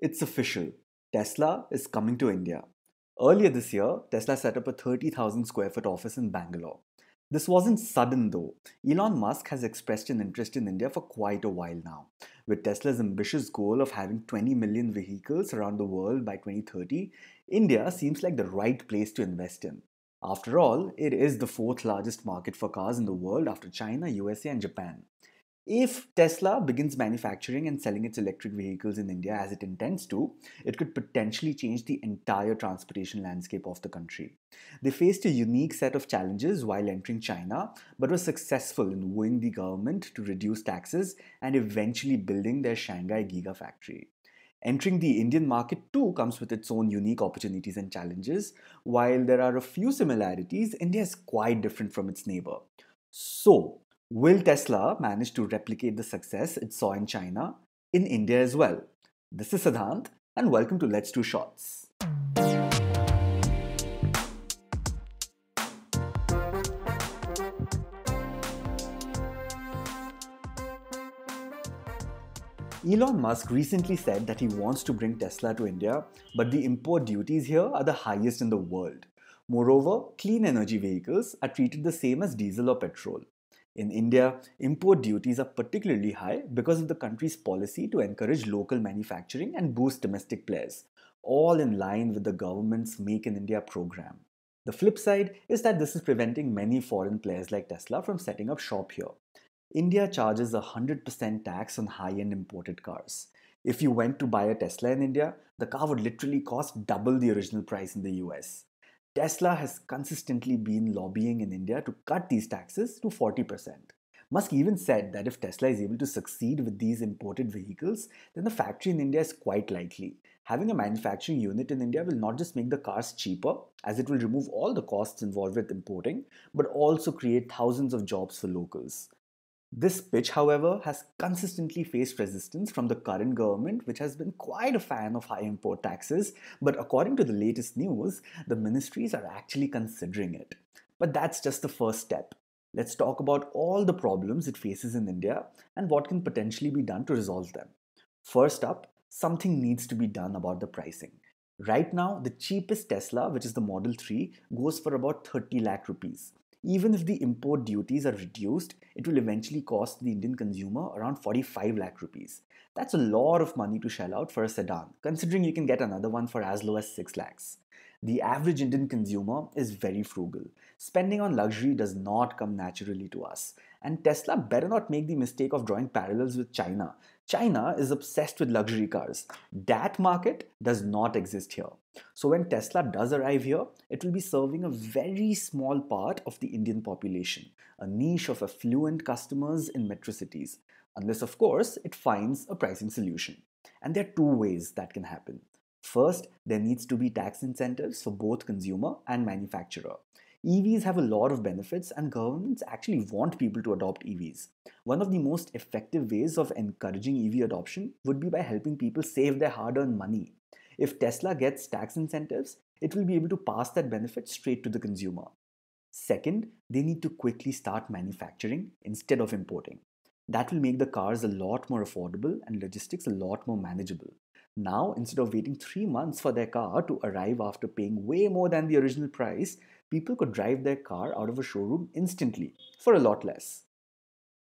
It's official. Tesla is coming to India. Earlier this year, Tesla set up a 30,000 square foot office in Bangalore. This wasn't sudden though. Elon Musk has expressed an interest in India for quite a while now. With Tesla's ambitious goal of having 20 million vehicles around the world by 2030, India seems like the right place to invest in. After all, it is the fourth largest market for cars in the world after China, USA, and Japan. If Tesla begins manufacturing and selling its electric vehicles in India as it intends to, it could potentially change the entire transportation landscape of the country. They faced a unique set of challenges while entering China, but were successful in wooing the government to reduce taxes and eventually building their Shanghai Gigafactory. Entering the Indian market too comes with its own unique opportunities and challenges. While there are a few similarities, India is quite different from its neighbor. So, will Tesla manage to replicate the success it saw in China in India as well? This is Siddhant, and welcome to Let's Do Shots. Elon Musk recently said that he wants to bring Tesla to India, but the import duties here are the highest in the world. Moreover, clean energy vehicles are treated the same as diesel or petrol. In India, import duties are particularly high because of the country's policy to encourage local manufacturing and boost domestic players, all in line with the government's Make in India program. The flip side is that this is preventing many foreign players like Tesla from setting up shop here. India charges a 100% tax on high end imported cars. If you went to buy a Tesla in India, the car would literally cost double the original price in the US. Tesla has consistently been lobbying in India to cut these taxes to 40%. Musk even said that if Tesla is able to succeed with these imported vehicles, then the factory in India is quite likely. Having a manufacturing unit in India will not just make the cars cheaper, as it will remove all the costs involved with importing, but also create thousands of jobs for locals. This pitch, however, has consistently faced resistance from the current government, which has been quite a fan of high import taxes. But according to the latest news, the ministries are actually considering it. But that's just the first step. Let's talk about all the problems it faces in India and what can potentially be done to resolve them. First up, something needs to be done about the pricing. Right now, the cheapest Tesla, which is the Model 3, goes for about 30 lakh rupees. Even if the import duties are reduced, it will eventually cost the Indian consumer around 45 lakh rupees. That's a lot of money to shell out for a sedan, considering you can get another one for as low as 6 lakhs. The average Indian consumer is very frugal. Spending on luxury does not come naturally to us. And Tesla better not make the mistake of drawing parallels with China. China is obsessed with luxury cars. That market does not exist here. So when Tesla does arrive here, it will be serving a very small part of the Indian population, a niche of affluent customers in metro cities, unless, of course, it finds a pricing solution. And there are two ways that can happen. First, there needs to be tax incentives for both consumer and manufacturer. EVs have a lot of benefits, and governments actually want people to adopt EVs. One of the most effective ways of encouraging EV adoption would be by helping people save their hard earned money. If Tesla gets tax incentives, it will be able to pass that benefit straight to the consumer. Second, they need to quickly start manufacturing instead of importing. That will make the cars a lot more affordable and logistics a lot more manageable. Now, instead of waiting 3 months for their car to arrive after paying way more than the original price, people could drive their car out of a showroom instantly for a lot less.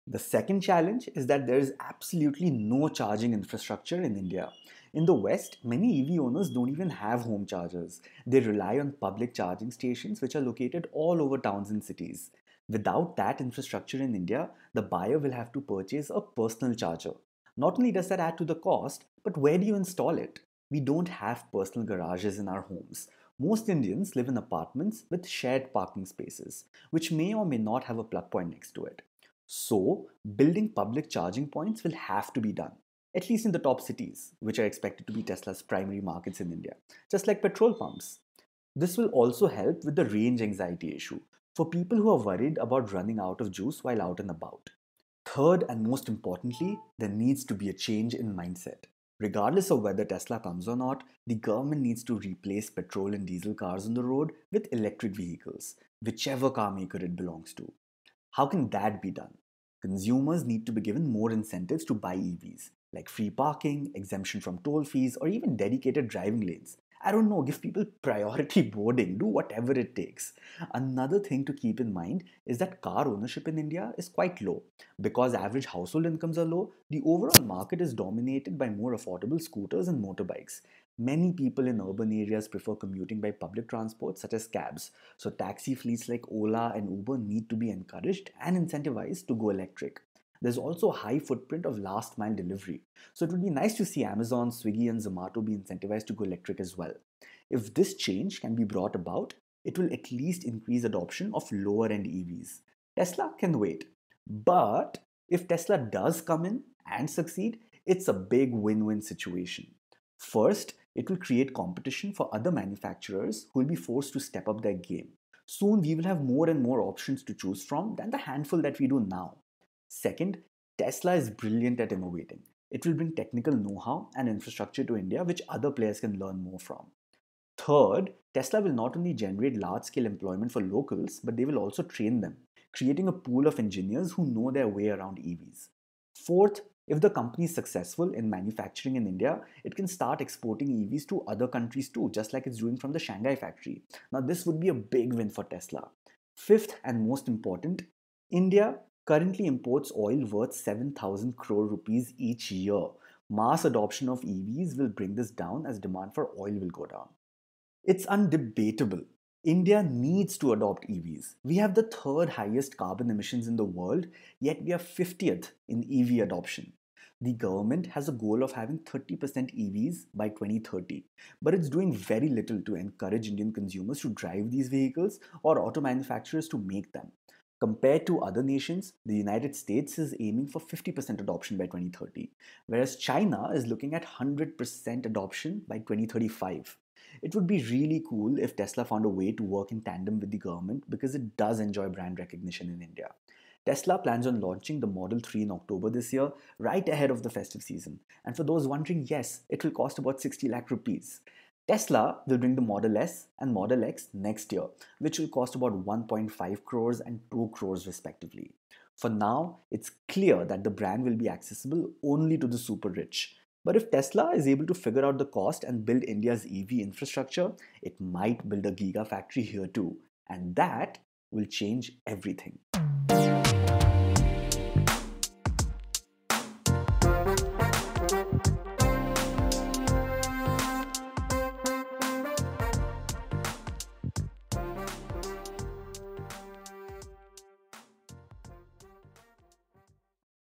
The second challenge is that there is absolutely no charging infrastructure in India. In the West, many EV owners don't even have home chargers. They rely on public charging stations which are located all over towns and cities. Without that infrastructure in India, the buyer will have to purchase a personal charger. Not only does that add to the cost, but where do you install it? We don't have personal garages in our homes. Most Indians live in apartments with shared parking spaces, which may or may not have a plug point next to it. So, building public charging points will have to be done, at least in the top cities, which are expected to be Tesla's primary markets in India, just like petrol pumps. This will also help with the range anxiety issue for people who are worried about running out of juice while out and about. Third, and most importantly, there needs to be a change in mindset. Regardless of whether Tesla comes or not, the government needs to replace petrol and diesel cars on the road with electric vehicles, whichever car maker it belongs to. How can that be done? Consumers need to be given more incentives to buy EVs. like free parking, exemption from toll fees, or even dedicated driving lanes. I don't know, give people priority boarding, do whatever it takes. Another thing to keep in mind is that car ownership in India is quite low. Because average household incomes are low, the overall market is dominated by more affordable scooters and motorbikes. Many people in urban areas prefer commuting by public transport, such as cabs. So, taxi fleets like Ola and Uber need to be encouraged and incentivized to go electric. There's also a high footprint of last mile delivery. So, it would be nice to see Amazon, Swiggy, and Zomato be incentivized to go electric as well. If this change can be brought about, it will at least increase adoption of lower end EVs. Tesla can wait. But if Tesla does come in and succeed, it's a big win win situation. First, it will create competition for other manufacturers who will be forced to step up their game. Soon, we will have more and more options to choose from than the handful that we do now. Second, Tesla is brilliant at innovating. It will bring technical know how and infrastructure to India, which other players can learn more from. Third, Tesla will not only generate large scale employment for locals, but they will also train them, creating a pool of engineers who know their way around EVs. Fourth, if the company is successful in manufacturing in India, it can start exporting EVs to other countries too, just like it's doing from the Shanghai factory. Now, this would be a big win for Tesla. Fifth and most important, India currently imports oil worth 7,000 crore rupees each year. Mass adoption of EVs will bring this down as demand for oil will go down. It's undebatable. India needs to adopt EVs. We have the third highest carbon emissions in the world, yet we are 50th in EV adoption. The government has a goal of having 30% EVs by 2030, but it's doing very little to encourage Indian consumers to drive these vehicles or auto manufacturers to make them. Compared to other nations, the United States is aiming for 50% adoption by 2030, whereas China is looking at 100% adoption by 2035. It would be really cool if Tesla found a way to work in tandem with the government because it does enjoy brand recognition in India. Tesla plans on launching the Model 3 in October this year, right ahead of the festive season. And for those wondering, yes, it will cost about 60 lakh rupees. Tesla will bring the Model S and Model X next year, which will cost about 1.5 crores and 2 crores respectively. For now, it's clear that the brand will be accessible only to the super rich. But if Tesla is able to figure out the cost and build India's EV infrastructure, it might build a gigafactory here too. And that will change everything.